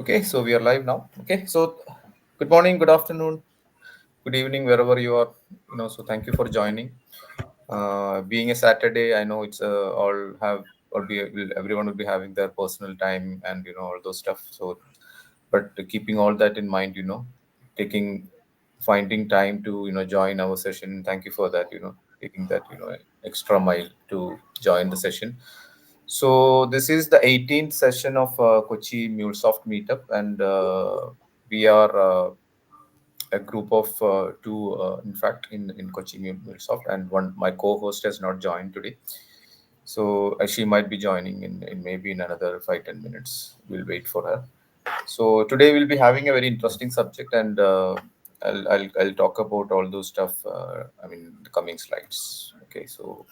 Okay, so we are live now. Okay, so good morning, good afternoon, good evening, wherever you are. So thank you for joining. Being a Saturday, I know it's all have or be everyone will be having their personal time and all those stuff. So, but keeping all that in mind, taking finding time to join our session. Thank you for that. Taking that extra mile to join the session. So this is the 18th session of Kochi MuleSoft Meetup, and we are a group of two, in fact, in Kochi MuleSoft, and one my co-host has not joined today, so she might be joining in maybe in another 5-10 minutes. We'll wait for her. So today we'll be having a very interesting subject, and I'll talk about all those stuff. I mean, the coming slides. Okay, so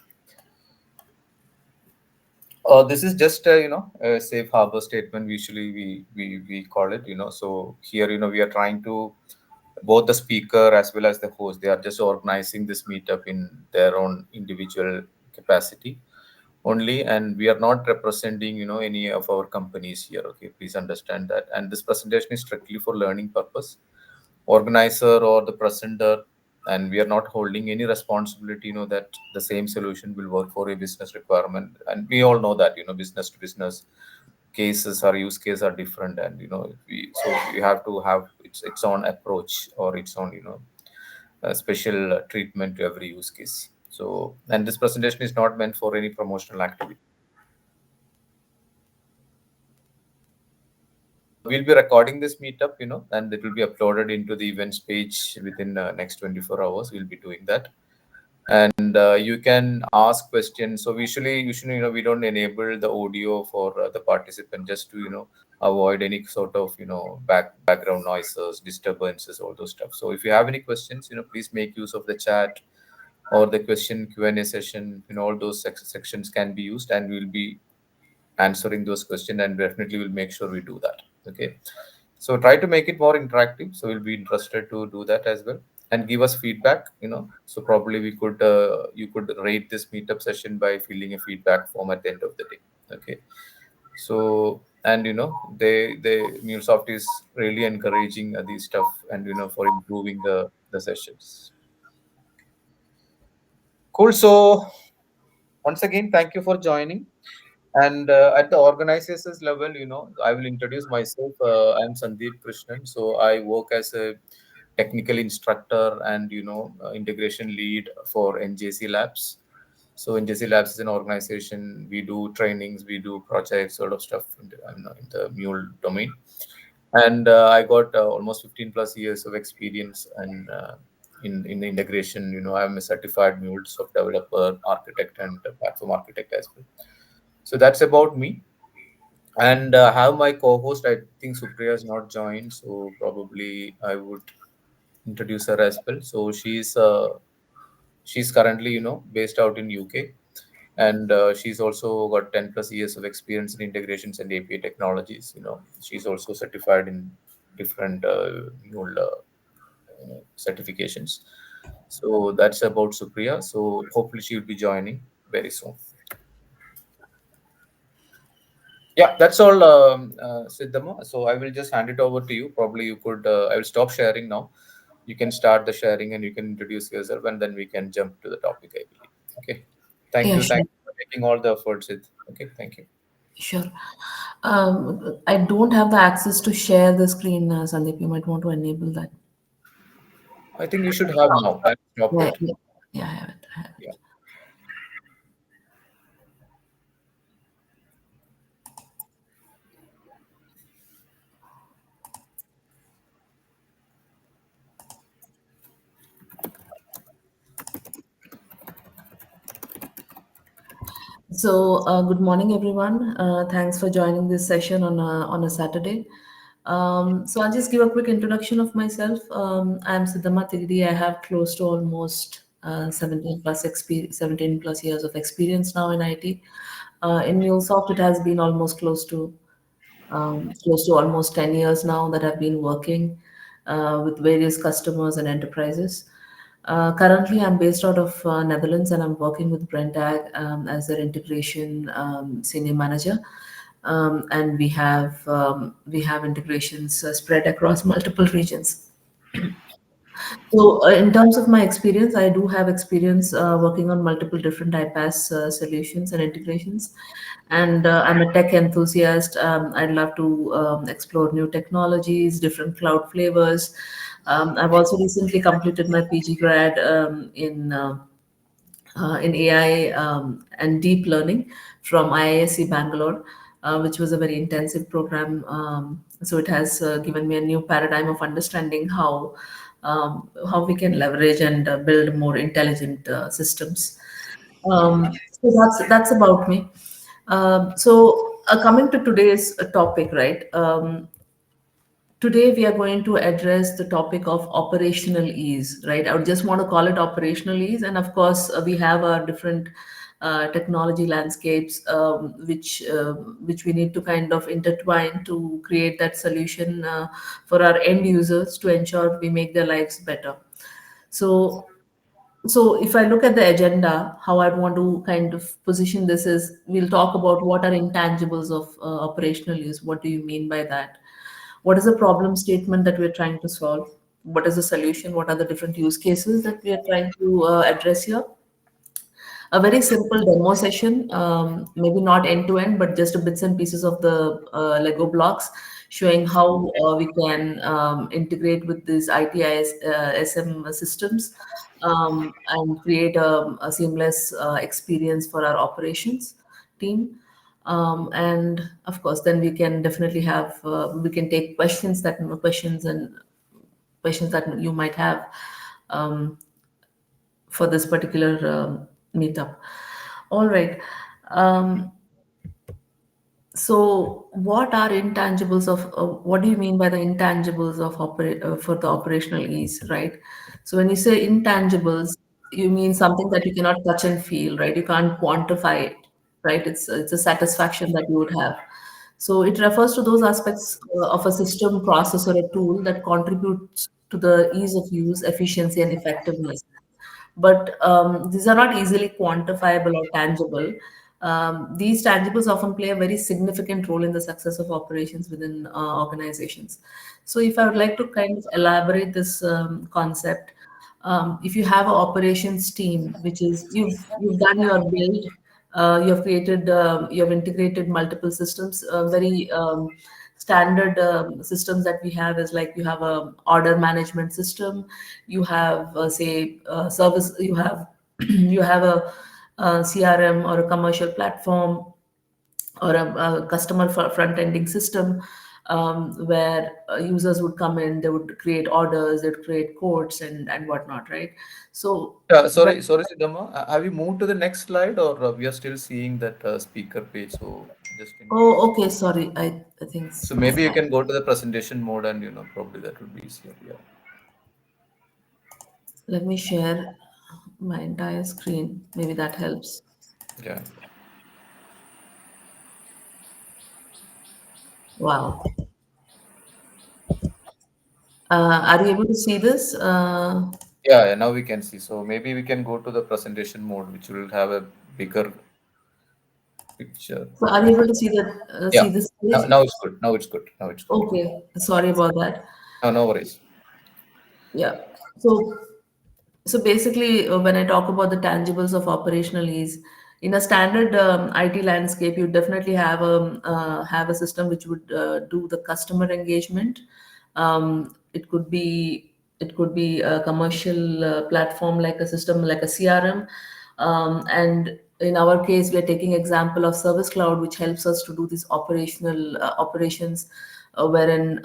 this is just a safe harbor statement. Usually we call it. So here we are trying to both the speaker as well as the host. They are just organizing this meetup in their own individual capacity only, and we are not representing any of our companies here. Okay, please understand that. And this presentation is strictly for learning purpose. Organizer or the presenter, and we are not holding any responsibility that the same solution will work for a business requirement, and we all know that business to business cases or use case are different, and we have to have its own approach or its own special treatment to every use case. So, and this presentation is not meant for any promotional activity. We'll be recording this meetup, and it will be uploaded into the events page within next 24 hours. We'll be doing that, and you can ask questions. So usually, we don't enable the audio for the participant, just to avoid any sort of background noises, disturbances, all those stuff. So if you have any questions, please make use of the chat or the question Q&A session. All those sections can be used, and we'll be answering those questions, and definitely we'll make sure we do that. Okay, so try to make it more interactive, so we'll be interested to do that as well, and give us feedback. So probably we could you could rate this meetup session by filling a feedback form at the end of the day. Okay, so, and they MuleSoft is really encouraging these stuff, and for improving the sessions. Cool. So once again, thank you for joining. And at the organizations level, I will introduce myself. I'm Sandeep Krishnan. So I work as a technical instructor and integration lead for NJC Labs. So NJC Labs is an organization. We do trainings, we do projects, sort of stuff in the Mule domain. And I got almost 15 plus years of experience and in the integration. I'm a certified MuleSoft developer, architect, and platform architect as well. So that's about me. And have my co-host. I think Supriya is not joined, so probably I would introduce her as well. So she's currently based out in UK, and she's also got 10 plus years of experience in integrations and API technologies. She's also certified in different Mule certifications. So that's about Supriya. So hopefully she will be joining very soon. Yeah, that's all, Siddhama. So I will just hand it over to you. Probably you could, I will stop sharing now. You can start the sharing and you can introduce yourself, and then we can jump to the topic, I believe. Okay. Thank Yeah, you. sure. Thank you for making all the efforts, Sid. Okay. Thank you. Sure. I don't have the access to share the screen, Sandeep. You might want to enable that. I think you should have now. I stopped Yeah, it. yeah, yeah, I have it. I have it. Yeah. So, good morning, everyone. Thanks for joining this session on a Saturday. So, I'll just give a quick introduction of myself. I'm Siddhama Tiridi. I have close to almost 17 plus years of experience now in IT. In MuleSoft, it has been almost close to almost 10 years now that I've been working with various customers and enterprises. Currently, I'm based out of Netherlands and I'm working with Brentag as their integration senior manager. and we have integrations spread across multiple regions. So, in terms of my experience, I do have experience working on multiple different iPaaS solutions and integrations. And I'm a tech enthusiast. I'd love to explore new technologies, different cloud flavors. I've also recently completed my PG grad in AI and deep learning from IISc Bangalore, which was a very intensive program. So it has given me a new paradigm of understanding how we can leverage and build more intelligent systems. So that's about me. Coming to today's topic, right? Today, we are going to address the topic of operational ease, right? I would just want to call it operational ease. And of course, we have our different technology landscapes, which we need to kind of intertwine to create that solution for our end users to ensure we make their lives better. So, so if I look at the agenda, how I'd want to kind of position this is we'll talk about what are intangibles of operational use. What do you mean by that? What is the problem statement that we're trying to solve? What is the solution? What are the different use cases that we are trying to address here? A very simple demo session, maybe not end to end, but just a bits and pieces of the Lego blocks, showing how we can integrate with these ITIS SM systems and create a seamless experience for our operations team. And of course, then we can definitely have we can take questions that you might have um, for this particular meetup. All right. Um, so, what are intangibles of? What do you mean by the intangibles of for the operational ease, right? So, when you say intangibles, you mean something that you cannot touch and feel, right? You can't quantify it, right? It's a satisfaction that you would have. So, it refers to those aspects of a system, process, or a tool that contributes to the ease of use, efficiency, and effectiveness, but these are not easily quantifiable or tangible. These tangibles often play a very significant role in the success of operations within organizations. So, if I would like to kind of elaborate this concept, if you have an operations team, which is you've done your build, you have integrated multiple systems, very standard systems that we have is like you have a order management system, you have say service, you have you have a CRM or a commercial platform or a customer front ending system, where users would come in, they would create orders, they would create quotes and whatnot, right? So Yeah, but sorry, Siddharma. Have you moved to the next slide, or we are still seeing that speaker page? So just in oh, case. okay, sorry, I think So maybe you can go to the presentation mode, and probably that would be easier. Yeah. let me share my entire screen, maybe that helps. Yeah. Wow. Are you able to see this? Yeah, yeah, now we can see. So maybe we can go to the presentation mode, which will have a bigger picture. So are you able to see Yeah. this Now, page? now it's good. Now it's good. Now it's good. Okay, sorry about that. No, no worries. Yeah. So so basically, when I talk about the tangibles of operational ease, in a standard IT landscape, you definitely have a system which would do the customer engagement. It could be a commercial platform like a system like a CRM, and in our case, we are taking example of Service Cloud, which helps us to do these operational operations, wherein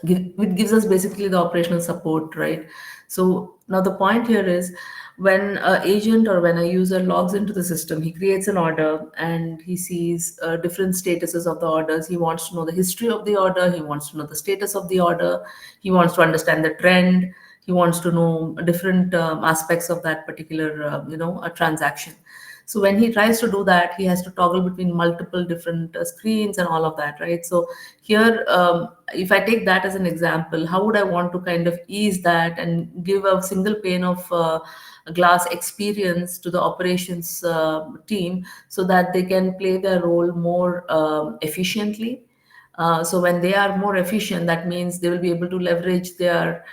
it gives us basically the operational support, right? So now the point here is when an agent or when a user logs into the system, he creates an order and he sees different statuses of the orders. He wants to know the history of the order, he wants to know the status of the order, he wants to understand the trend, he wants to know different aspects of that particular a transaction. So when he tries to do that, he has to toggle between multiple different screens and all of that, right? So here, if I take that as an example, how would I want to kind of ease that and give a single pane of glass experience to the operations team, so that they can play their role more efficiently. So when they are more efficient, that means they will be able to leverage their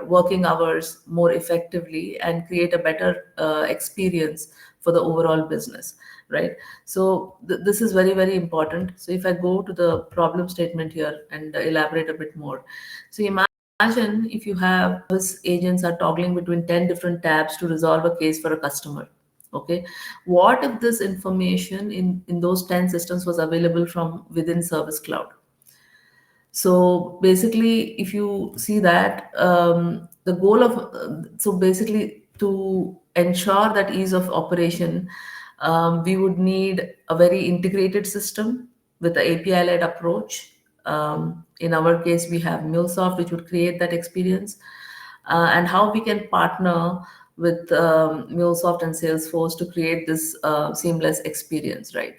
working hours more effectively and create a better experience for the overall business, right? So this is very, very important. So if I go to the problem statement here and elaborate a bit more, so imagine if you have service agents are toggling between 10 different tabs to resolve a case for a customer. Okay, what if this information in those 10 systems was available from within Service Cloud? So basically, if you see that, the goal of so basically, to ensure that ease of operation, we would need a very integrated system with the API-led approach. In our case, we have MuleSoft, which would create that experience, and how we can partner with MuleSoft and Salesforce to create this seamless experience, right?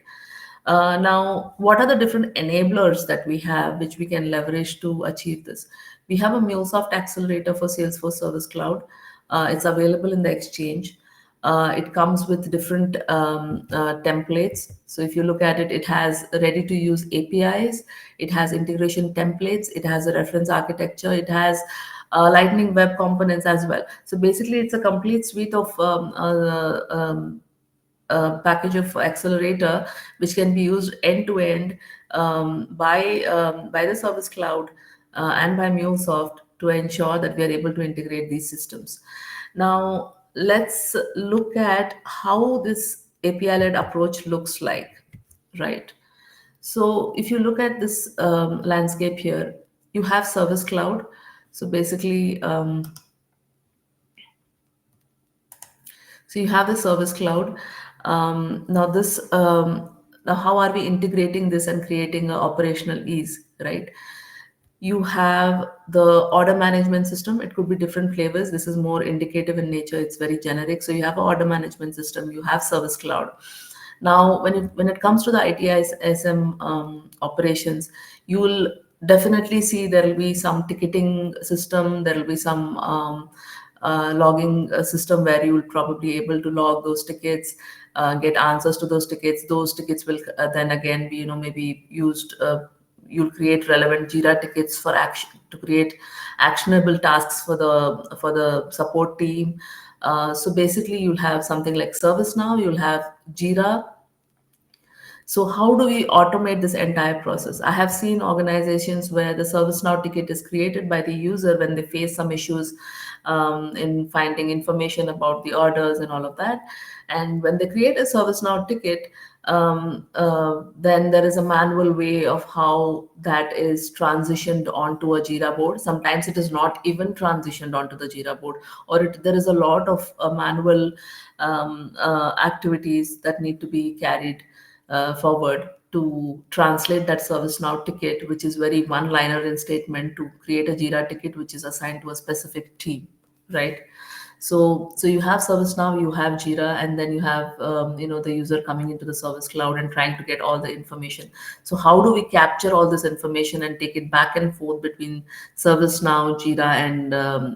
Now, what are the different enablers that we have which we can leverage to achieve this? We have a MuleSoft accelerator for Salesforce Service Cloud. It's available in the Exchange. It comes with different templates. So if you look at it, it has ready to use APIs, it has integration templates, it has a reference architecture, it has Lightning Web Components as well. So basically, it's a complete suite of package of accelerator which can be used end to end by the Service Cloud and by MuleSoft to ensure that we are able to integrate these systems. Now, let's look at how this API-led approach looks like, right? So, if you look at this landscape here, you have Service Cloud. So basically, so you have the Service Cloud. Now this now how are we integrating this and creating an operational ease, right? You have the order management system. It could be different flavors. This is more indicative in nature. It's very generic. So you have an order management system. You have Service Cloud. Now, when it comes to the ITSM operations, you will definitely see there will be some ticketing system. There will be some logging system where you will probably able to log those tickets, get answers to those tickets. Those tickets will then again be, maybe used. You'll create relevant Jira tickets for action to create actionable tasks for the support team. So basically, you'll have something like ServiceNow, you'll have Jira. So how do we automate this entire process? I have seen organizations where the ServiceNow ticket is created by the user when they face some issues in finding information about the orders and all of that. And when they create a ServiceNow ticket, then there is a manual way of how that is transitioned onto a Jira board. Sometimes it is not even transitioned onto the Jira board, or there is a lot of manual activities that need to be carried forward to translate that ServiceNow ticket, which is very one-liner in statement, to create a Jira ticket which is assigned to a specific team, right? So you have ServiceNow, you have Jira, and then you have the user coming into the Service Cloud and trying to get all the information. So how do we capture all this information and take it back and forth between ServiceNow, Jira,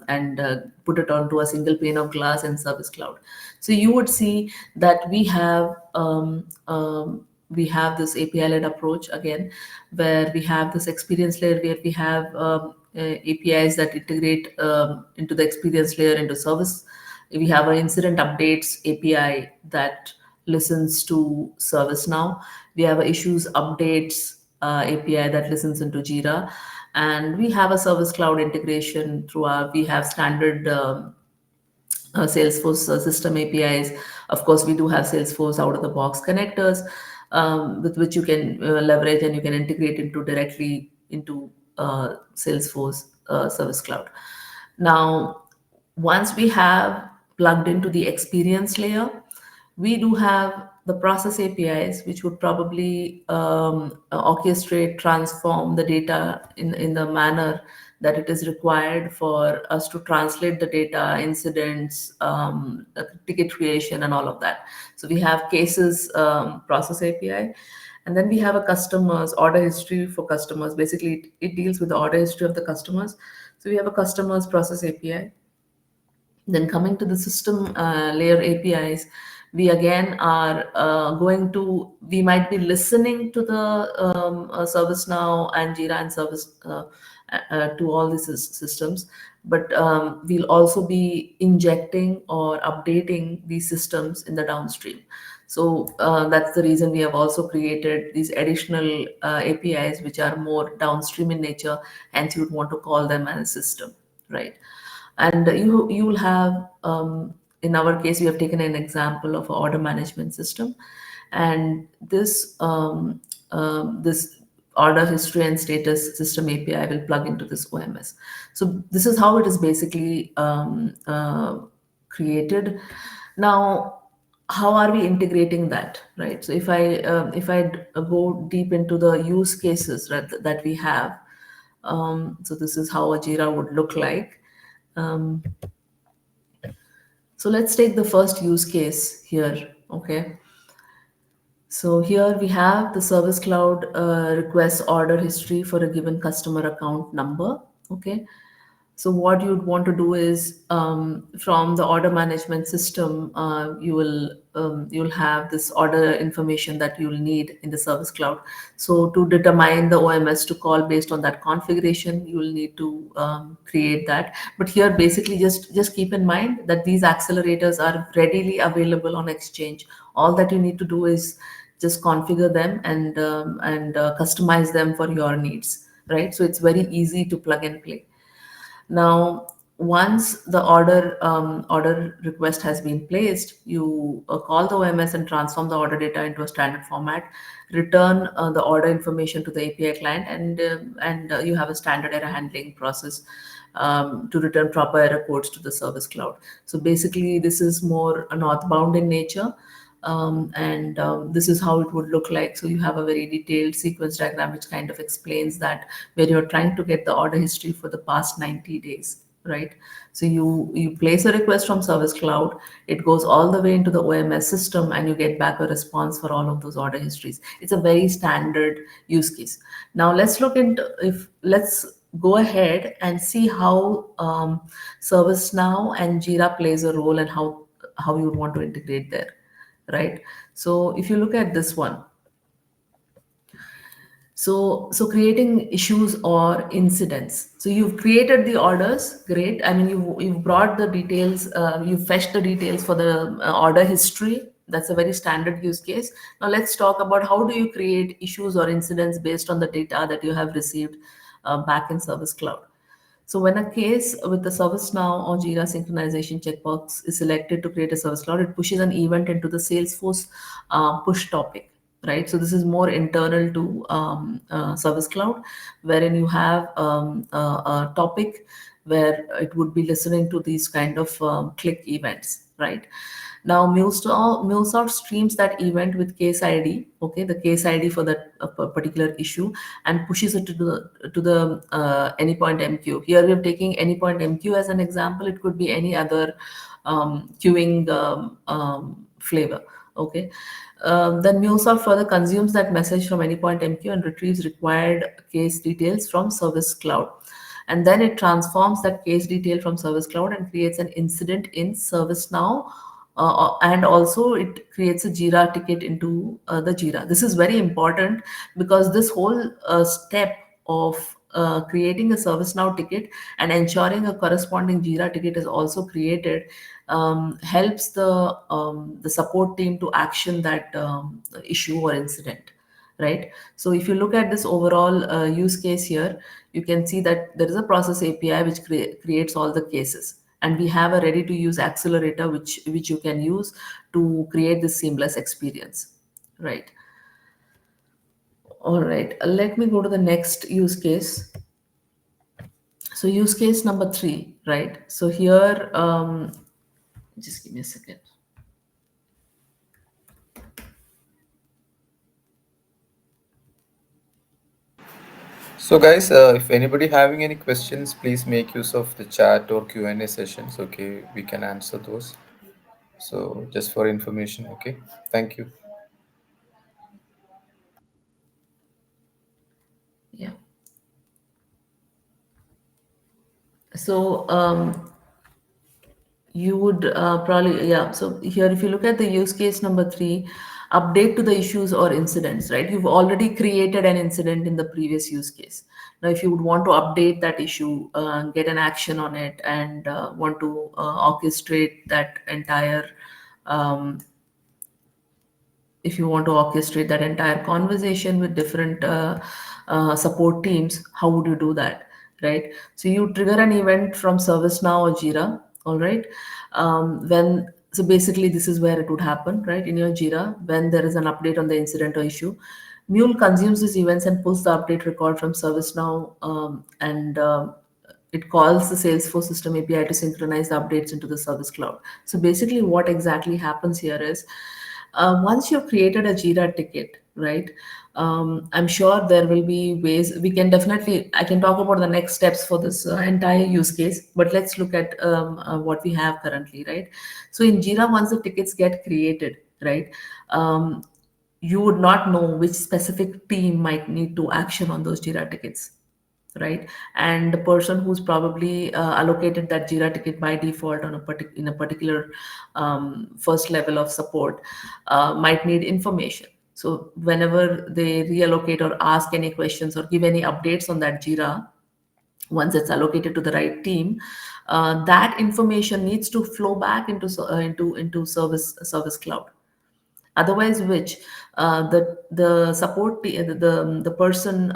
and put it onto a single pane of glass in Service Cloud? So you would see that we have this API-led approach again, where we have this experience layer, where we have APIs that integrate into the experience layer into service. We have an incident updates API that listens to ServiceNow. We have a issues updates API that listens into Jira, and we have a Service Cloud integration through our. We have standard Salesforce system APIs. Of course, we do have Salesforce out of the box connectors with which you can leverage and you can integrate into directly into Salesforce Service Cloud. Now, once we have plugged into the experience layer, we do have the process APIs, which would probably orchestrate, transform the data in the manner that it is required for us to translate the data, incidents, ticket creation, and all of that. So we have cases process API, and then we have a customer's order history for customers. Basically, it deals with the order history of the customers. So we have a customer's process API. Then coming to the system layer APIs, we again are we might be listening to the ServiceNow and Jira and Service to all these systems, but we'll also be injecting or updating these systems in the downstream. So that's the reason we have also created these additional APIs, which are more downstream in nature. Hence, you would want to call them as a system, right? And you will have in our case we have taken an example of an order management system, and this order history and status system API will plug into this OMS. So this is how it is basically created. Now, how are we integrating that, right? So if I go deep into the use cases, right, that we have, so this is how a Jira would look like. um, so let's take the first use case here. Okay. So here we have the Service Cloud request order history for a given customer account number. Okay. So what you'd want to do is from the order management system, you'll have this order information that you'll need in the Service Cloud. So to determine the OMS to call based on that configuration, you will need to create that. But here, basically, just keep in mind that these accelerators are readily available on Exchange. All that you need to do is just configure them and customize them for your needs. Right. So it's very easy to plug and play. Now, once the order request has been placed, you call the OMS and transform the order data into a standard format, return the order information to the API client, and you have a standard error handling process to return proper error codes to the Service Cloud. So basically, this is more northbound in nature. And this is how it would look like. So you have a very detailed sequence diagram which kind of explains that, where you're trying to get the order history for the past 90 days, right? So you place a request from Service Cloud, it goes all the way into the OMS system, and you get back a response for all of those order histories. It's a very standard use case. Now let's go ahead and see how ServiceNow and Jira plays a role, and how you would want to integrate there, right? So if you look at this one, so creating issues or incidents. So you've created the orders, great. I mean, you've brought the details, you fetched the details for the order history. That's a very standard use case. Now let's talk about how do you create issues or incidents based on the data that you have received back in Service Cloud. So when a case with the ServiceNow or Jira synchronization checkbox is selected to create a service cloud, it pushes an event into the Salesforce push topic, right? So this is more internal to Service Cloud, wherein you have a topic where it would be listening to these kind of click events, right? Now, MuleSoft streams that event with case ID, okay, the case ID for that particular issue, and pushes it to the Anypoint MQ. Here we are taking Anypoint MQ as an example. It could be any other queuing flavor, okay. Then MuleSoft further consumes that message from Anypoint MQ and retrieves required case details from Service Cloud. And then it transforms that case detail from Service Cloud and creates an incident in ServiceNow, and also it creates a Jira ticket into the Jira. This is very important because this whole step of creating a ServiceNow ticket and ensuring a corresponding Jira ticket is also created, helps the support team to action that issue or incident, right? So if you look at this overall use case here, you can see that there is a process API which creates all the cases, and we have a ready to use accelerator which you can use to create this seamless experience, right? All right, let me go to the next use case. So use case number 3, right? So here, just give me a second. So, guys, if anybody having any questions, please make use of the chat or Q&A sessions. Okay, we can answer those. So, just for information. Okay, thank you. Yeah. So you would probably, yeah, so here if you look at the use case number 3, update to the issues or incidents, right? You've already created an incident in the previous use case. Now if you would want to update that issue, get an action on it, and want to orchestrate that entire um, if you want to orchestrate that entire conversation with different support teams, how would you do that, right? So you trigger an event from ServiceNow or Jira, all right? When so basically this is where it would happen, right? In your Jira, when there is an update on the incident or issue, Mule consumes these events and pulls the update record from ServiceNow, and it calls the Salesforce system API to synchronize the updates into the Service Cloud. So basically, what exactly happens here is once you've created a Jira ticket, right? I'm sure there will be ways we can definitely. I can talk about the next steps for this entire use case, but let's look at what we have currently, right? So in Jira, once the tickets get created, right? Um, you would not know which specific team might need to action on those Jira tickets, right? And the person who's probably allocated that Jira ticket by default on in a particular first level of support might need information. So whenever they reallocate or ask any questions or give any updates on that Jira, once it's allocated to the right team, that information needs to flow back into service cloud. Otherwise which the support the person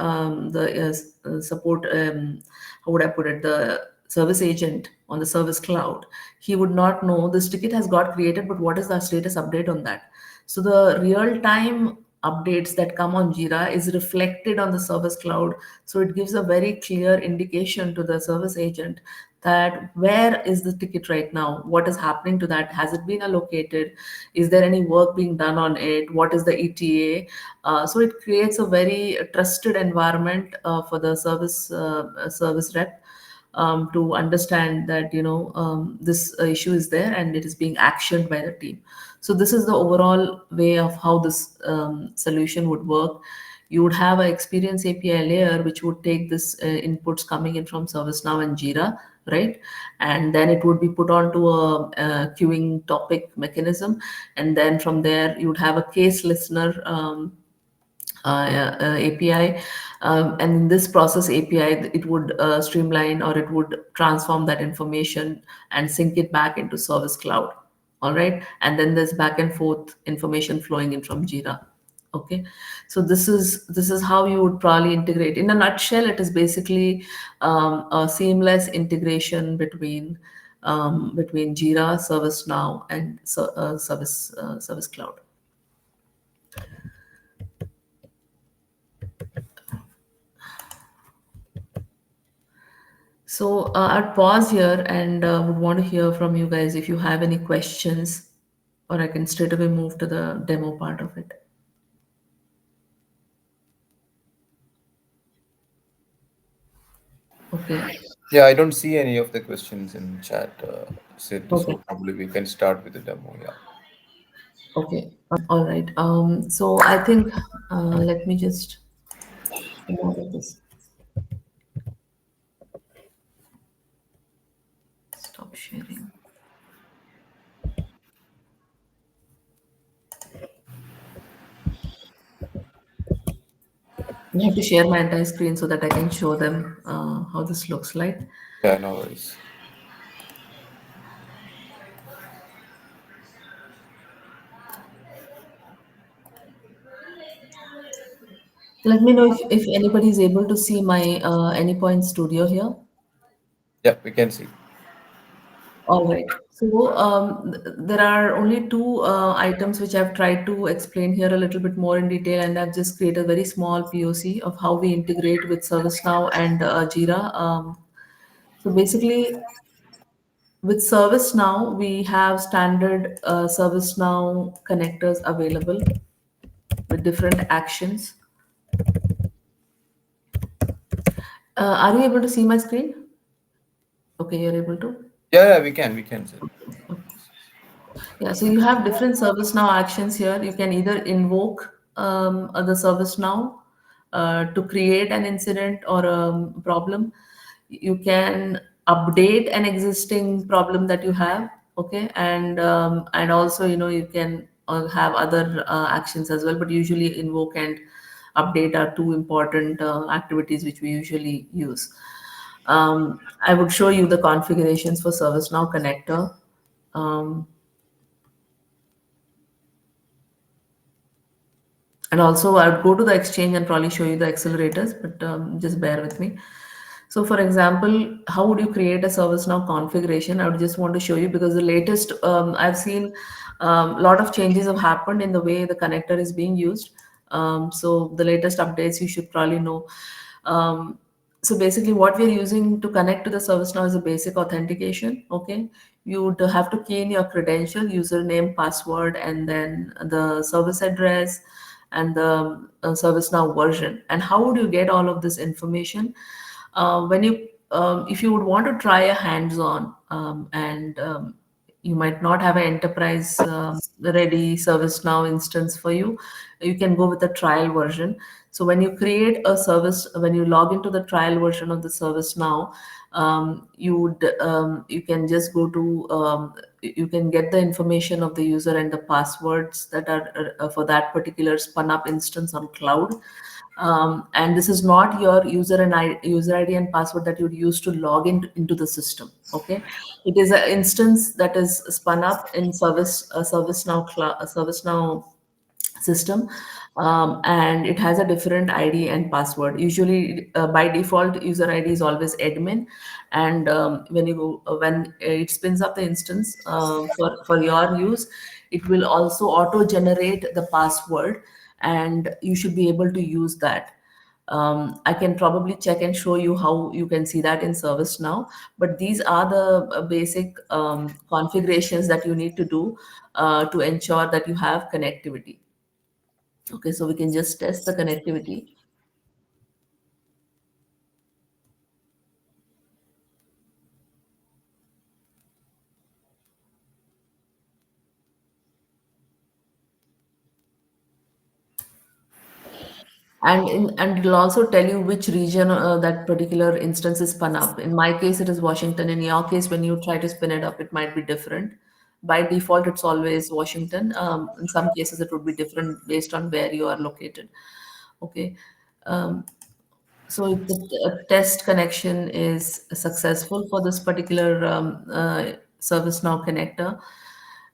support how would I put it, the service agent on the service cloud, he would not know this ticket has got created, but what is the status update on that. So the real time updates that come on Jira is reflected on the service cloud, so it gives a very clear indication to the service agent that where is the ticket right now, what is happening to that, has it been allocated, is there any work being done on it, what is the ETA. So it creates a very trusted environment for the service rep to understand that this issue is there and it is being actioned by the team. So this is the overall way of how this solution would work. You would have an experience API layer which would take this inputs coming in from ServiceNow and Jira, right? And then it would be put onto a queuing topic mechanism, and then from there you would have a case listener API, and in this process API, it would streamline or it would transform that information and sync it back into Service Cloud. All right, and then there's back and forth information flowing in from Jira. Okay, so this is how you would probably integrate. In a nutshell, it is basically a seamless integration between Jira, ServiceNow, and Service Cloud. So I'd pause here and would want to hear from you guys if you have any questions, or I can straight away move to the demo part of it. Okay. Yeah, I don't see any of the questions in chat, Sid, Okay. so probably we can start with the demo. Yeah. Okay. All right. So I think let me just come out of this. Stop sharing. I have to share my entire screen so that I can show them how this looks like. Yeah, no worries. Let me know if anybody is able to see my Anypoint Studio here. Yeah, we can see. All right. So there are only two items which I've tried to explain here a little bit more in detail, and I've just created a very small POC of how we integrate with ServiceNow and Jira. So basically, with ServiceNow, we have standard ServiceNow connectors available with different actions. Are you able to see my screen? Okay, you're able to. Yeah, yeah, we can, sir. Yeah, so you have different ServiceNow actions here. You can either invoke the ServiceNow to create an incident or a problem. You can update an existing problem that you have, okay, and also you can have other actions as well. But usually, invoke and update are two important activities which we usually use. I would show you the configurations for ServiceNow connector. Um, And also, I would go to the exchange and probably show you the accelerators, but just bear with me. So, for example, how would you create a ServiceNow configuration? I would just want to show you because the latest I've seen a lot of changes have happened in the way the connector is being used. So, the latest updates you should probably know. Um, so basically, what we're using to connect to the ServiceNow is a basic authentication. Okay, you would have to key in your credential, username, password, and then the service address and the ServiceNow version. And how would you get all of this information? When you if you would want to try a hands-on and you might not have an enterprise ready ServiceNow instance for you, you can go with a trial version. So when you create a service, when you log into the trial version of the ServiceNow, you can just go to you can get the information of the user and the passwords that are for that particular spun up instance on cloud. And this is not your user ID and password that you'd use to log into the system. Okay, it is an instance that is spun up in ServiceNow system, and it has a different ID and password. Usually, by default, user ID is always admin, and when it spins up the instance for your use, it will also auto generate the password, and you should be able to use that. I can probably check and show you how you can see that in ServiceNow. But these are the basic configurations that you need to do to ensure that you have connectivity. Okay, so we can just test the connectivity. And it'll also tell you which region that particular instance is spun up. In my case, it is Washington. In your case, when you try to spin it up, it might be different. By default, it's always Washington. In some cases, it would be different based on where you are located. Okay. Um, so if the test connection is successful for this particular ServiceNow connector.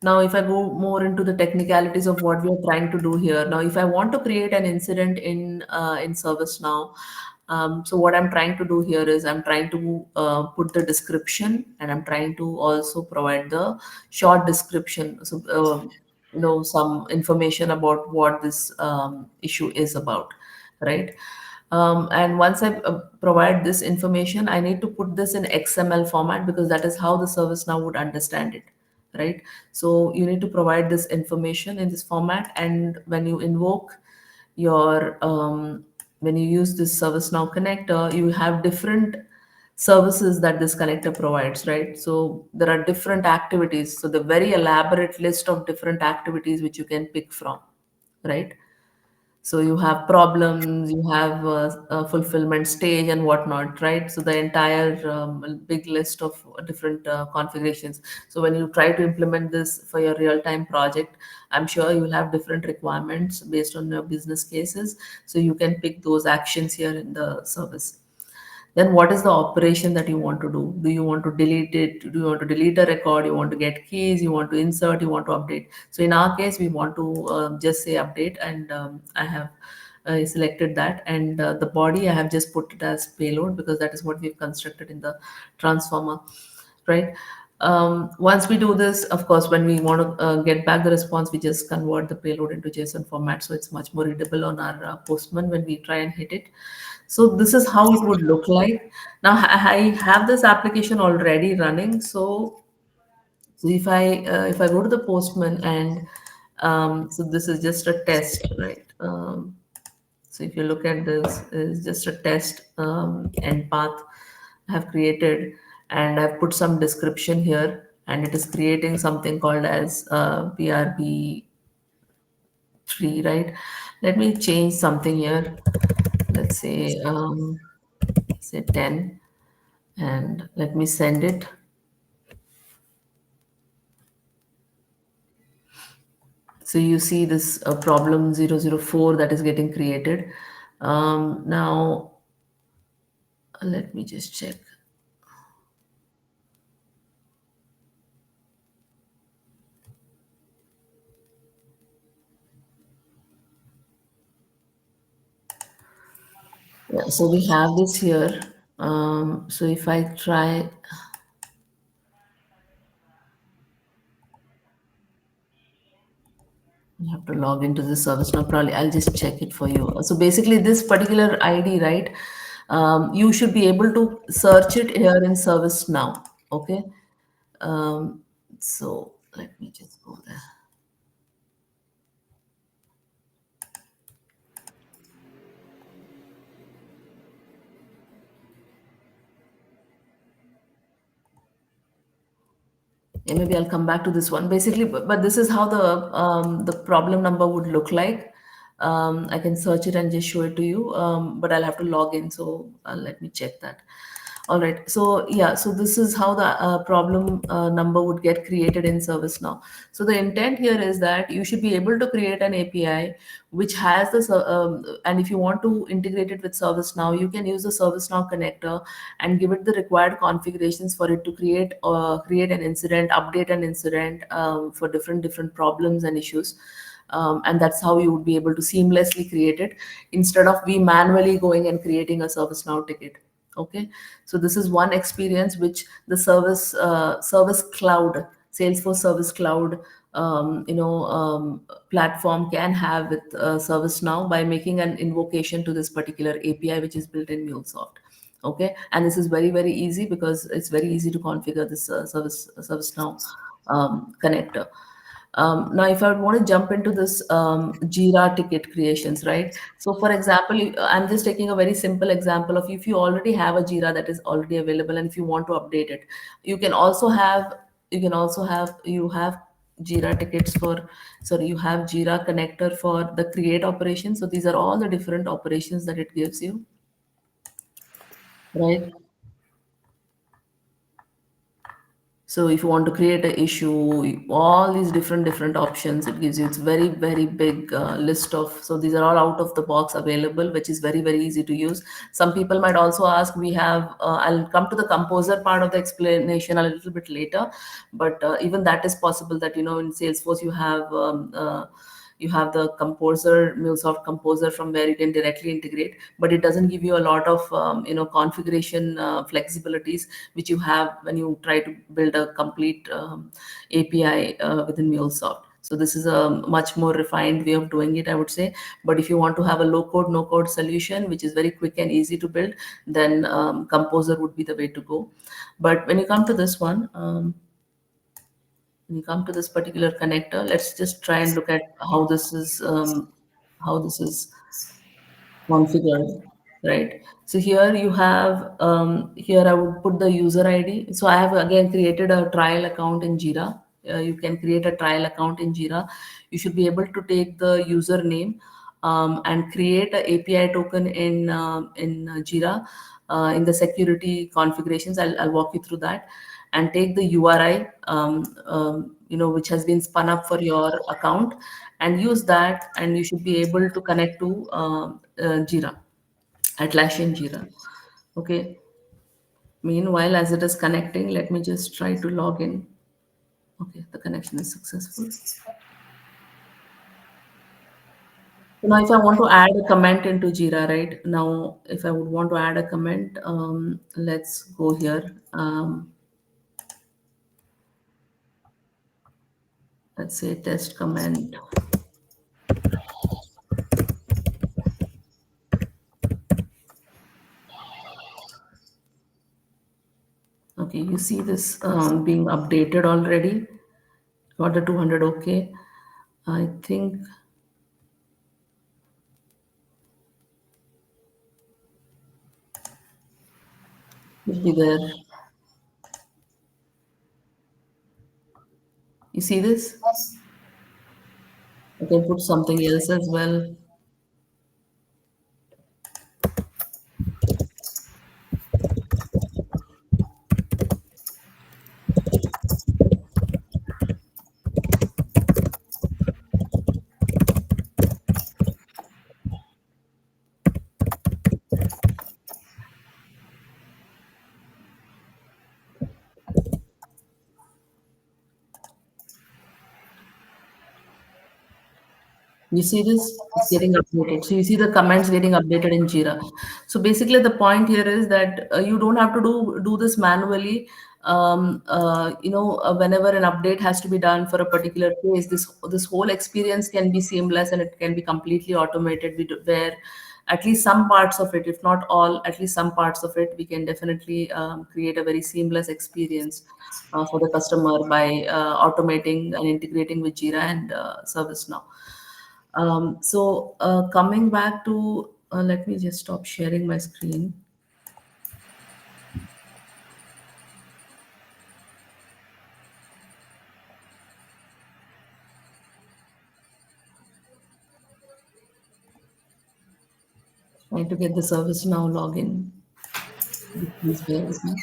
Now, if I go more into the technicalities of what we are trying to do here, now if I want to create an incident in ServiceNow, so what I'm trying to do here is I'm trying to put the description, and I'm trying to also provide the short description. So some information about what this issue is about, right? And once I provide this information, I need to put this in XML format because that is how the service now would understand it, right? So you need to provide this information in this format, and when you invoke your when you use this ServiceNow connector, you have different services that this connector provides, right? So there are different activities. So the very elaborate list of different activities which you can pick from, right? So you have problems, you have a fulfillment stage and whatnot, right? So the entire big list of different configurations. So when you try to implement this for your real-time project, I'm sure you will have different requirements based on your business cases. So you can pick those actions here in the service. Then what is the operation that you want to do? Do you want to delete it? Do you want to delete a record? You want to get keys? You want to insert? You want to update? So in our case, we want to just say update, and I have selected that. And the body, I have just put it as payload because that is what we've constructed in the transformer, right? Once we do this, of course, when we want to get back the response, we just convert the payload into JSON format, so it's much more readable on our postman when we try and hit it. So this is how it would look like. Now I have this application already running. So if I go to the postman and so this is just a test, right? So if you look at this, it's just a test end path I have created, and I've put some description here, and it is creating something called as PRB tree, right? Let me change something here. Let's say 10, and let me send it. So you see this problem 004 that is getting created. Now, let me just check. Yeah, so we have this here. So if I try, you have to log into the service now. Probably I'll just check it for you. So basically, this particular ID, right? You should be able to search it here in service now. Okay. Um, so let me just go there. Yeah, maybe I'll come back to this one. Basically, but this is how the problem number would look like. I can search it and just show it to you, but I'll have to log in. So let me check that. All right. So yeah. So this is how the problem number would get created in ServiceNow. So the intent here is that you should be able to create an API which has this, and if you want to integrate it with ServiceNow, you can use the ServiceNow connector and give it the required configurations for it to create an incident, update an incident for different problems and issues. And that's how you would be able to seamlessly create it instead of we manually going and creating a ServiceNow ticket. Okay, so this is one experience which the service cloud, Salesforce Service Cloud, platform can have with ServiceNow by making an invocation to this particular API which is built in MuleSoft. Okay, and this is very easy because it's very easy to configure this ServiceNow connector. Now, if I want to jump into this Jira ticket creations, right? So, for example, I'm just taking a very simple example of if you already have a Jira that is already available, and if you want to update it, you can also have you have Jira tickets for, sorry, you have Jira connector for the create operation. So these are all the different operations that it gives you, right? So if you want to create an issue, all these different options it gives you. It's very big list of. So these are all out of the box available, which is very easy to use. Some people might also ask. We have. I'll come to the composer part of the explanation a little bit later, but even that is possible. That in Salesforce you have the composer, MuleSoft composer, from where you can directly integrate, but it doesn't give you a lot of configuration flexibilities which you have when you try to build a complete API within MuleSoft. So this is a much more refined way of doing it, I would say. But if you want to have a low code, no code solution, which is very quick and easy to build, then Composer would be the way to go. But when you come to this one, when you come to this particular connector, let's just try and look at how this is configured, right? So here you have, here I would put the user ID. So I have again created a trial account in Jira. You can create a trial account in Jira. You should be able to take the username and create a API token in Jira in the security configurations. I'll walk you through that, and take the URI, which has been spun up for your account, and use that, and you should be able to connect to Jira, Atlassian Jira. Okay. Meanwhile, as it is connecting, let me just try to log in. Okay, the connection is successful. So now, if I want to add a comment into Jira, right now, if I would want to add a comment, let's go here. Let's say test comment. Okay, you see this being updated already. Got the 200. Okay. I think Should be there. You see this? I can put something else as well. You see this? It's getting updated. So you see the comments getting updated in Jira. So basically, the point here is that you don't have to do this manually. Whenever an update has to be done for a particular case, this whole experience can be seamless and it can be completely automated. Where at least some parts of it, if not all, at least some parts of it, we can definitely create a very seamless experience for the customer by automating and integrating with Jira and ServiceNow. Coming back to, let me just stop sharing my screen. Trying to get the ServiceNow login. Please bear with me.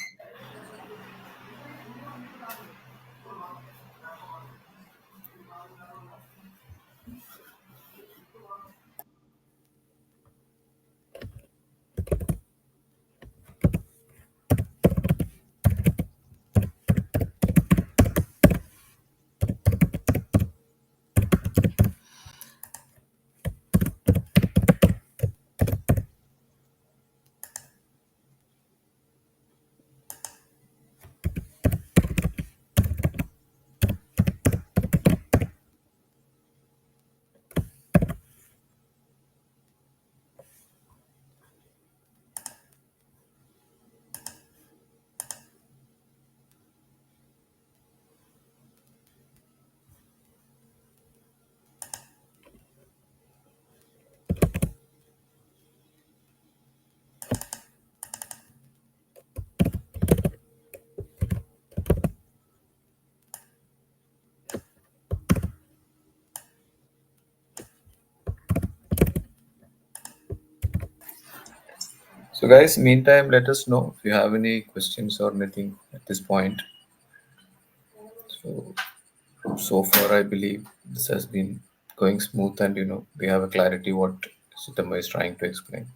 So, guys, meantime, let us know if you have any questions or anything at this point. So, so far, I believe this has been going smooth, and we have a clarity what Sitama is trying to explain.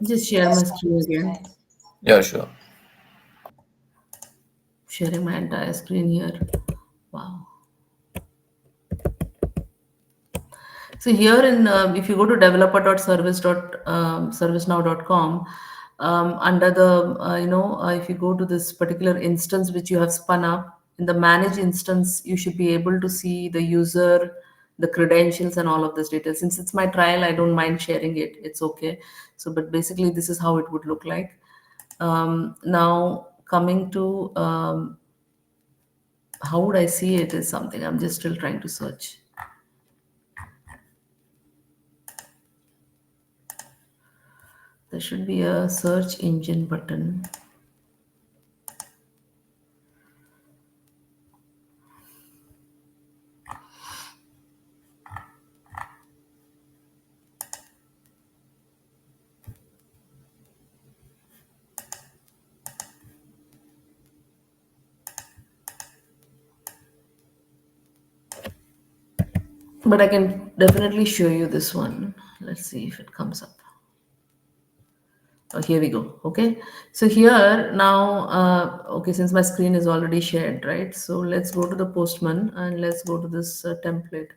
Just share my screen again. Yeah, sure. Sharing my entire screen here. Wow. So here in if you go to developer.servicenow.com, under the if you go to this particular instance which you have spun up in the manage instance, you should be able to see the user, the credentials, and all of this data. Since it's my trial, I don't mind sharing it. It's okay. So, but basically, this is how it would look like. Now coming to how would I see it is something I'm just still trying to search. There should be a search engine button. But I can definitely show you this one. Let's see if it comes up. Oh, here we go. Okay. So here now, okay, since my screen is already shared, right? So let's go to the Postman and let's go to this template.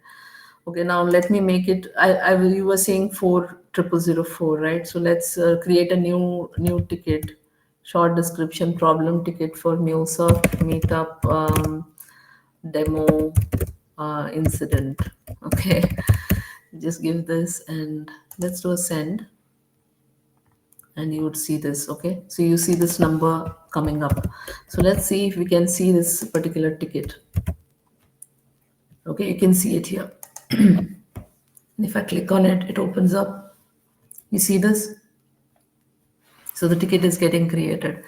Okay. Now let me make it. You were saying 40004, right? So let's create a new ticket Short description, problem ticket for MuleSoft, Meetup, demo, incident. Okay, just give this and let's do a send, and you would see this. Okay, so you see this number coming up. So let's see if we can see this particular ticket. Okay, you can see it here. And if I click on it, it opens up. You see this? So the ticket is getting created.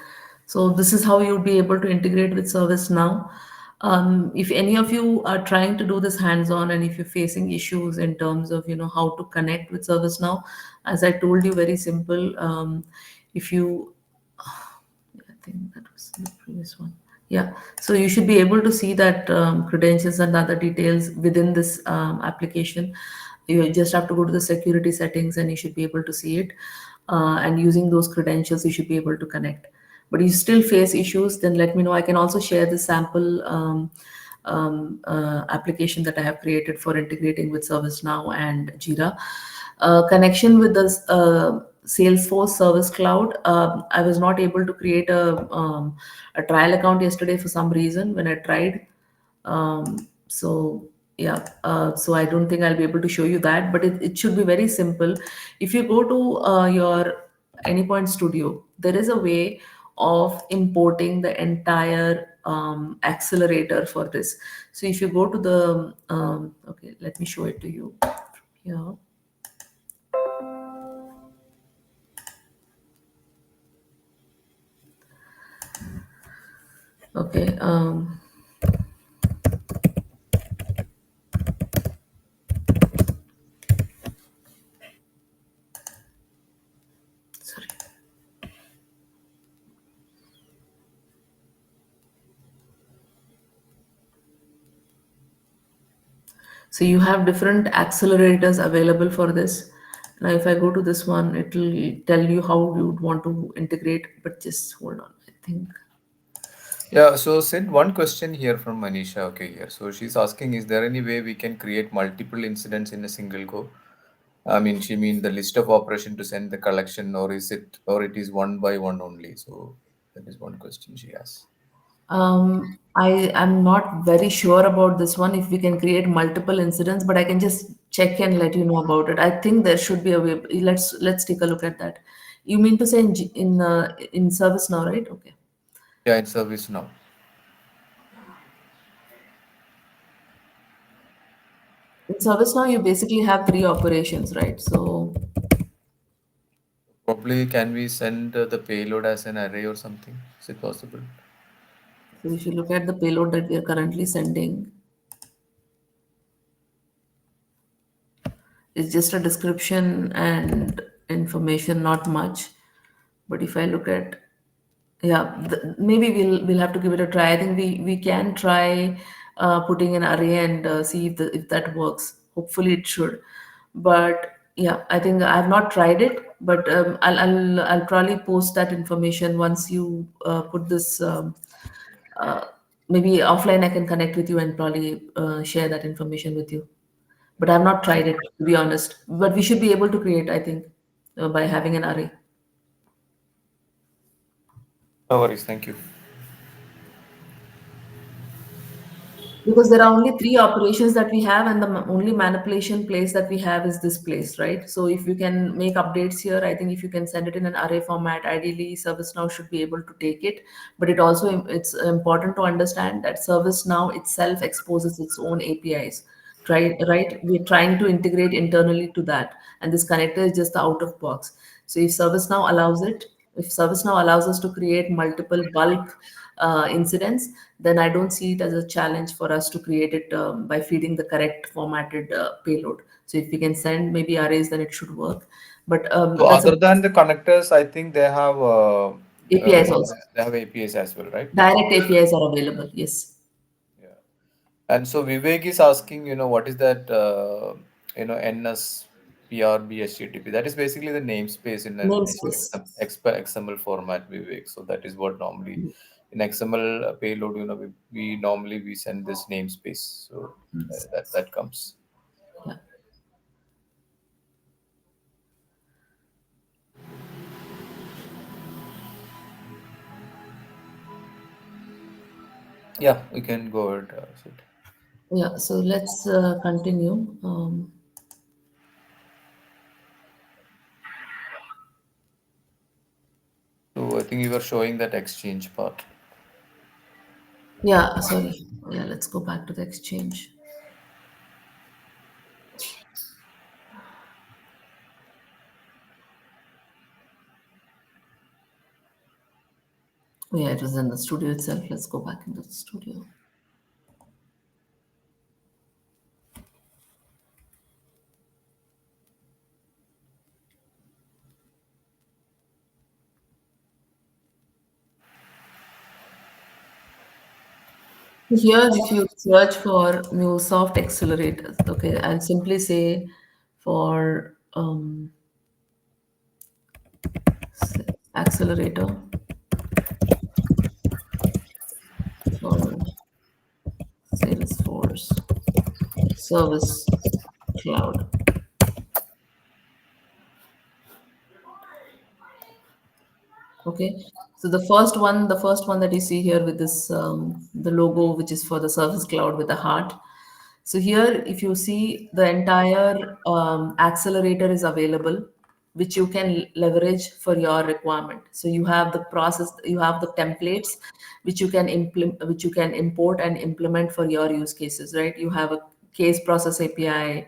So this is how you'll be able to integrate with ServiceNow. If any of you are trying to do this hands-on, and if you're facing issues in terms of how to connect with ServiceNow, as I told you, very simple. If you I think that was the previous one. Yeah. So you should be able to see that credentials and other details within this application. You just have to go to the security settings and you should be able to see it. And using those credentials, you should be able to connect. But you still face issues, then let me know. I can also share the sample application that I have created for integrating with ServiceNow and Jira. Connection with the Salesforce Service Cloud. I was not able to create a trial account yesterday for some reason when I tried. So yeah, so I don't think I'll be able to show you that, but it should be very simple. If you go to your Anypoint Studio, there is a way of importing the entire accelerator for this. So if you go to the okay, let me show it to you here. Okay, sorry. So you have different accelerators available for this. Now, if I go to this one, it will tell you how you would want to integrate, but just hold on. I think Yeah, so Sid, one question here from Manisha. Okay, here. So she's asking, is there any way we can create multiple incidents in a single go? I mean, she mean the list of operation to send the collection, or is it, or it is one by one only? So that is one question she has. I am not very sure about this one if we can create multiple incidents, but I can just check and let you know about it. I think there should be a way. Let's take a look at that. You mean to say in service now, right? Okay. Yeah, in service now. In service now, you basically have three operations, right? So Probably can we send the payload as an array or something? Is it possible? if you look at the payload that we are currently sending, it's just a description and information, not much. But if I look at, yeah, maybe we'll have to give it a try. I think we can try putting an array and see if that works. Hopefully it should. But yeah, I think I've not tried it, but I'll probably post that information once you put this. Uh, Maybe offline I can connect with you and probably share that information with you. But I've not tried it, to be honest. But we should be able to create, I think, by having an array. No worries, thank you. Because there are only three operations that we have, and the only manipulation place that we have is this place, right? So if you can make updates here, I think if you can send it in an array format, ideally ServiceNow should be able to take it. But it's important to understand that ServiceNow itself exposes its own APIs. Right? We're trying to integrate internally to that, and this connector is just the out of box. So if ServiceNow allows us to create multiple bulk incidents, then I don't see it as a challenge for us to create it by feeding the correct formatted payload. So if we can send maybe arrays, then it should work. But So that's a other than the connectors, I think APIs also. they have APIs as well, right? Direct APIs are available. Yes. Yeah. And so Vivek is asking, what is that, NSPRBHTTP? That is basically the namespace in an Namespace. XML format, Vivek. So that is what normally in XML payload, we normally we send this namespace. So Yes. that comes. Yeah. Yeah, we can go ahead. Sid. Yeah, so let's continue. So I think you were showing that exchange part. Yeah, sorry. Yeah, let's go back to the exchange. Oh, yeah, it was in the studio itself. Let's go back into the studio. Here, if you search for MuleSoft accelerators, okay, I'll simply say for accelerator for Salesforce Service Cloud. Okay, so the first one that you see here with this the logo, which is for the Service Cloud with the heart. So here, if you see the entire accelerator is available, which you can leverage for your requirement. So you have the process, you have the templates, which you can implement, which you can import and implement for your use cases, right? You have a case process API,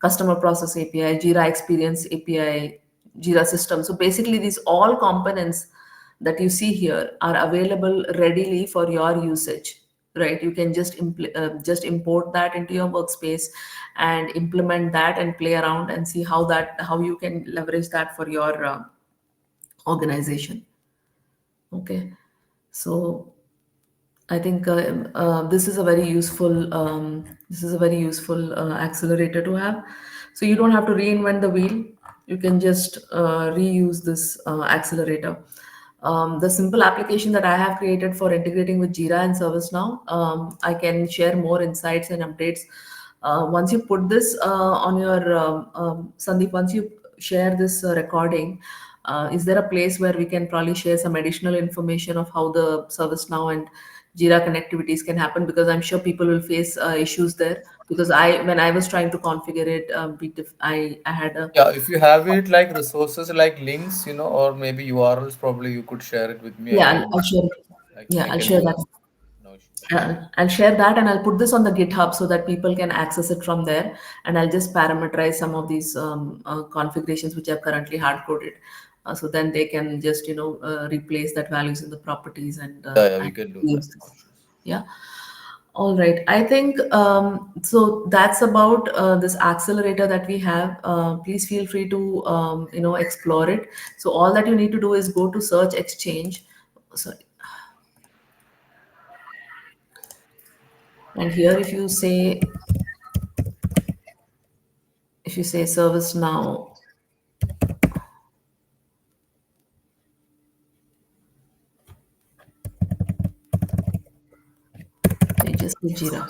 customer process API, Jira Experience API, Jira System. So basically, these all components that you see here are available readily for your usage, right? You can just import that into your workspace and implement that and play around and see how you can leverage that for your organization. Okay, so I think this is a very useful accelerator to have. So you don't have to reinvent the wheel. You can just reuse this accelerator. The simple application that I have created for integrating with Jira and ServiceNow, I can share more insights and updates. Once you put this on your Sandeep, once you share this recording, is there a place where we can probably share some additional information of how the ServiceNow and Jira connectivities can happen? Because I'm sure people will face issues there. Because when I was trying to configure it, I had a Yeah, if you have it like resources like links, or maybe URLs, probably you could share it with me. I yeah, can I'll share. like Yeah, I I'll can share do that. that. No issues. I'll share that and I'll put this on the GitHub so that people can access it from there. And I'll just parameterize some of these configurations which I've currently hard coded. So then they can just replace that values in the properties Yeah, yeah, we and can do that. use No this. issues. Yeah. All right. I think so. That's about this accelerator that we have. Please feel free to explore it. So all that you need to do is go to Search Exchange. Sorry. And here, if you say Service Now, you just do Jira.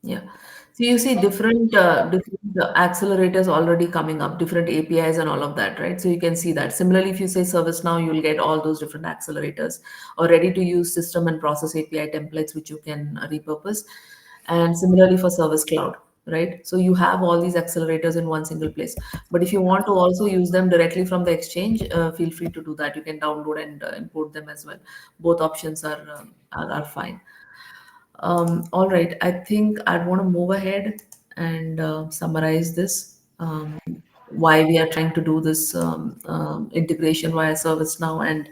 Yeah. So you see different accelerators already coming up, different APIs and all of that, right? So you can see that. Similarly, if you say ServiceNow, you'll get all those different accelerators or ready to use system and process API templates, which you can repurpose. And similarly for Service Cloud, right? So you have all these accelerators in one single place. But if you want to also use them directly from the exchange, feel free to do that. You can download and import them as well. Both options are fine. All right, I think I'd want to move ahead and summarize this. Why we are trying to do this integration via ServiceNow and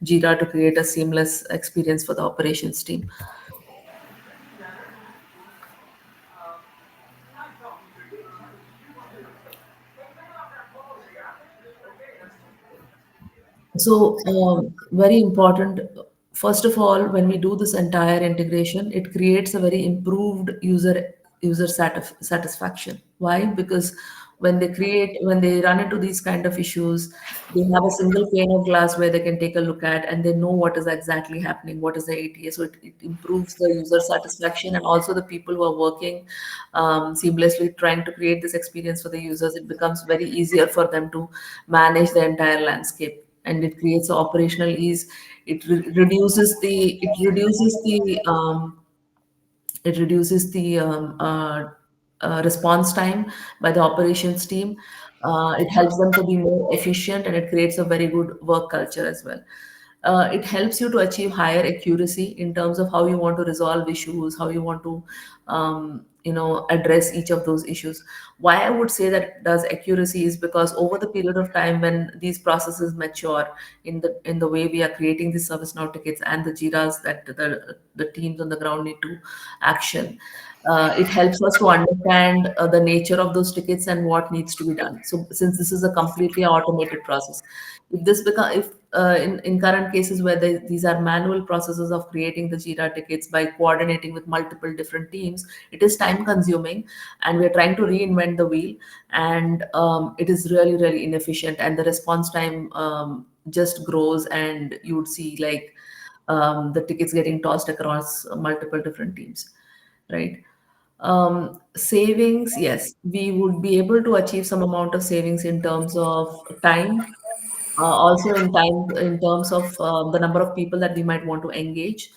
Jira to create a seamless experience for the operations team. So, very important. First of all, when we do this entire integration, it creates a very improved satisfaction. Why? Because when they run into these kind of issues, they have a single pane of glass where they can take a look at, and they know what is exactly happening, what is the ATA. So it improves the user satisfaction, and also the people who are working seamlessly trying to create this experience for the users. It becomes very easier for them to manage the entire landscape, and it creates operational ease. It reduces the response time by the operations team. It helps them to be more efficient, and it creates a very good work culture as well. It helps you to achieve higher accuracy in terms of how you want to resolve issues, how you want to, address each of those issues. Why I would say that it does accuracy is because over the period of time, when these processes mature in the way we are creating the service now tickets and the jiras that the teams on the ground need to action, it helps us to understand the nature of those tickets and what needs to be done. So since this is a completely automated process, if in current cases where these are manual processes of creating the Jira tickets by coordinating with multiple different teams, it is time consuming, and we're trying to reinvent the wheel, and it is really, really inefficient, and the response time just grows, and you would see like the tickets getting tossed across multiple different teams, right? Savings, yes, we would be able to achieve some amount of savings in terms of time, also in time, in terms of the number of people that we might want to engage.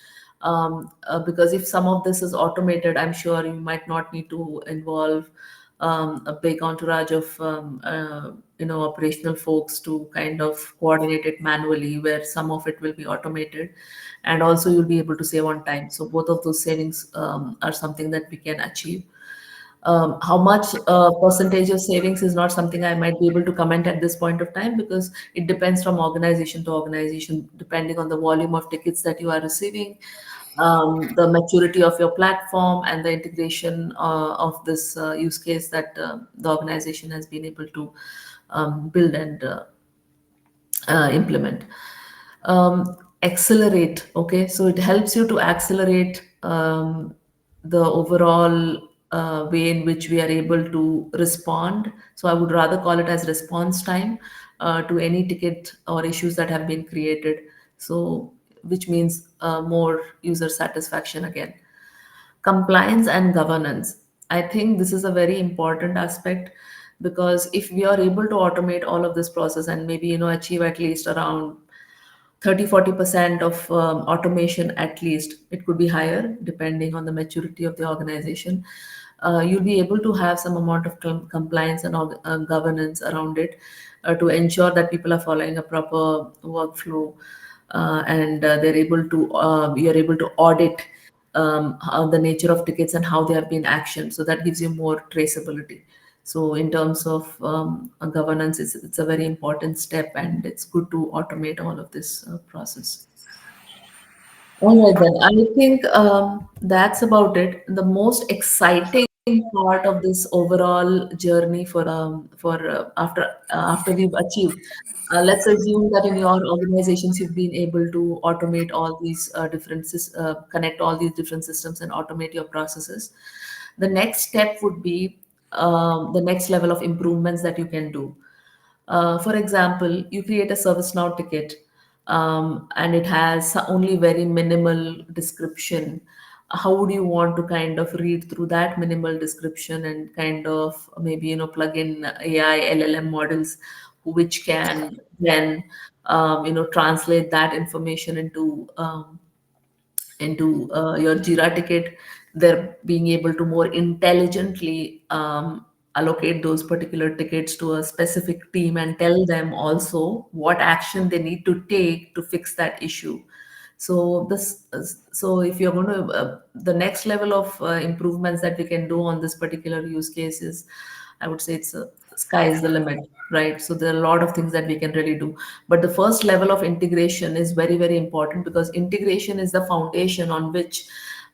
Because if some of this is automated, I'm sure you might not need to involve a big entourage of operational folks to kind of coordinate it manually, where some of it will be automated, and also you'll be able to save on time. So both of those savings are something that we can achieve. How much percentage of savings is not something I might be able to comment at this point of time, because it depends from organization to organization, depending on the volume of tickets that you are receiving, the maturity of your platform, and the integration of this use case that the organization has been able to build and implement. Accelerate, okay, so it helps you to accelerate the overall way in which we are able to respond. So I would rather call it as response time to any ticket or issues that have been created, so which means more user satisfaction again. Compliance and governance, I think this is a very important aspect, because if we are able to automate all of this process and maybe achieve at least around 30-40% of automation, at least it could be higher depending on the maturity of the organization, you'll be able to have some amount of compliance and governance around it, to ensure that people are following a proper workflow, and you're able to audit how the nature of tickets and how they have been actioned, so that gives you more traceability. So in terms of governance, it's a very important step, and it's good to automate all of this process. All right, then. I think that's about it. The most exciting part of this overall journey for after we've achieved. Let's assume that in your organizations you've been able to automate all these connect all these different systems and automate your processes. The next step would be the next level of improvements that you can do. For example, you create a ServiceNow ticket, and it has only very minimal description. How would you want to kind of read through that minimal description and kind of maybe plug in AI LLM models, which can then translate that information into your Jira ticket. They're being able to more intelligently allocate those particular tickets to a specific team and tell them also what action they need to take to fix that issue. So if you're going to, the next level of improvements that we can do on this particular use case is, I would say it's sky is the limit, right? So there are a lot of things that we can really do. But the first level of integration is very, very important, because integration is the foundation on which,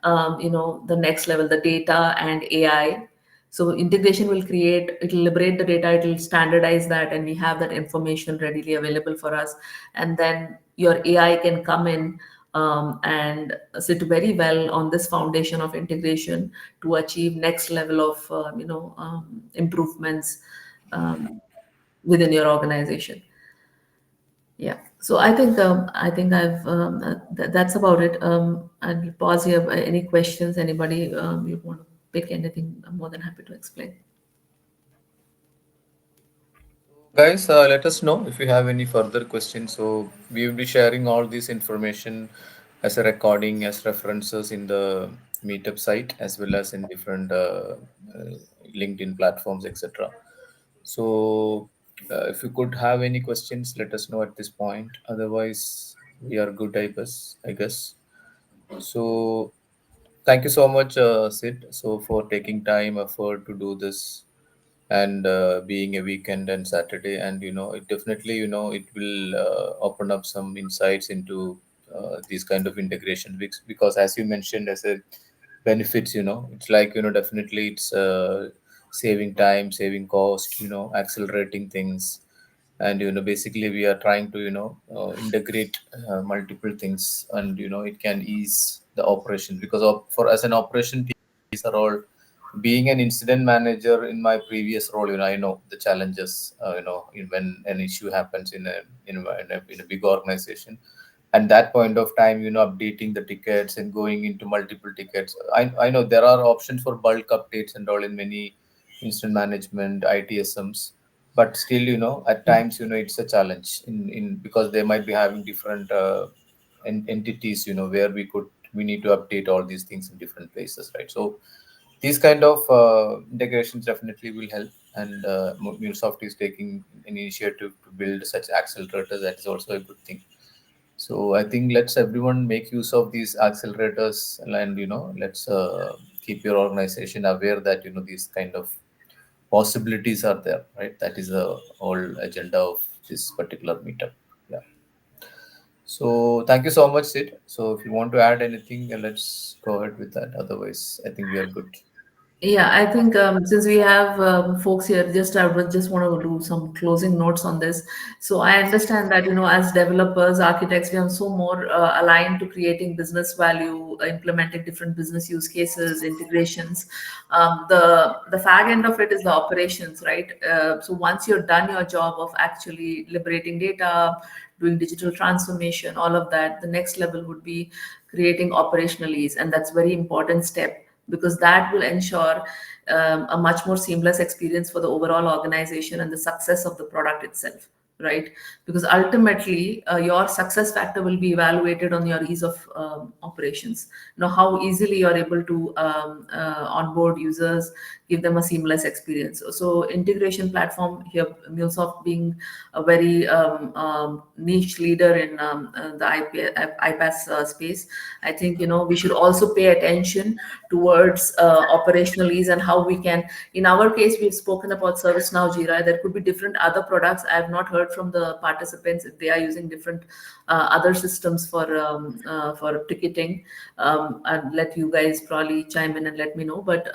the next level, the data and AI. So integration will it'll liberate the data, it'll standardize that, and we have that information readily available for us. And then your AI can come in and sit very well on this foundation of integration to achieve next level of improvements um, within your organization. Yeah. So I think that's about it. I'll pause here. Any questions? Anybody you want to pick anything? I'm more than happy to explain. Guys, let us know if you have any further questions. So we will be sharing all this information as a recording, as references in the Meetup site, as well as in different LinkedIn platforms, etc. So if you could have any questions, let us know at this point. Otherwise, we are good, I guess. So thank you so much, Sid, so for taking time, effort to do this, and being a weekend and Saturday, and it definitely, it will open up some insights into these kind of integration, because as you mentioned as a benefits, it's like, definitely it's saving time, saving cost, accelerating things. And basically we are trying to integrate multiple things, and it can ease the operation, because for as an operation team, these are all, being an incident manager in my previous role, I know the challenges, when an issue happens in a big organization. And that point of time, updating the tickets and going into multiple tickets. I know there are options for bulk updates and all in many instant management ITSMs, but still, at times, it's a challenge in because they might be having different entities, where we need to update all these things in different places, right? So these kind of integrations definitely will help. And MuleSoft is taking an initiative to build such accelerators. That is also a good thing. So I think let's everyone make use of these accelerators, and let's keep your organization aware that these kind of possibilities are there, right? That is the whole agenda of this particular meetup. Yeah. So thank you so much, Sid. So if you want to add anything, let's go ahead with that. Otherwise, I think we are good. Yeah, I think since we have folks here, just I would just want to do some closing notes on this. So I understand that as developers, architects, we are so more aligned to creating business value, implementing different business use cases, integrations. The fag end of it is the operations, right? So once you're done your job of actually liberating data, doing digital transformation, all of that, the next level would be creating operational ease, and that's very important step because that will ensure a much more seamless experience for the overall organization and the success of the product itself, right? Because ultimately your success factor will be evaluated on your ease of operations. How easily you're able to onboard users, give them a seamless experience. So integration platform here, MuleSoft being a very niche leader in the iPaaS space, I think we should also pay attention towards operational ease and how we can. In our case, we've spoken about ServiceNow, Jira. There could be different other products. I have not heard from the participants if they are using different other systems for ticketing. I'd let you guys probably chime in and let me know. But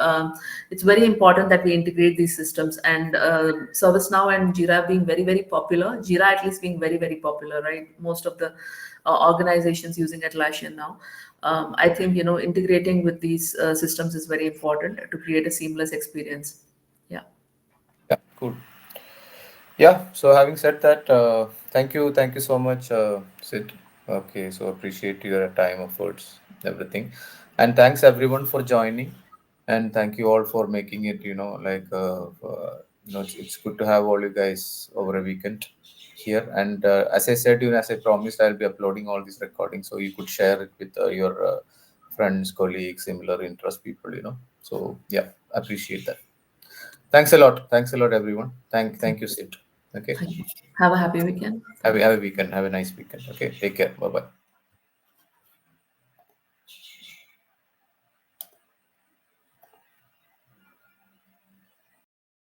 it's very important that we integrate these systems. And ServiceNow and Jira being very, very popular. Jira at least being very, very popular, right? Most of the organizations using Atlassian now. I think integrating with these systems is very important to create a seamless experience. Yeah. Yeah, cool. Yeah, so having said that, thank you so much, Sid. Okay, so appreciate your time, efforts, everything, and thanks everyone for joining, and thank you all for making it. It's good to have all you guys over a weekend here. And as I said, as I promised, I'll be uploading all these recordings, so you could share it with your friends, colleagues, similar interest people. So yeah, appreciate that. Thanks a lot, everyone. Thank you, Sid. Okay. Thank you. Have a happy weekend. Thank you. Have a weekend. Have a nice weekend. Okay. Take care. Bye bye.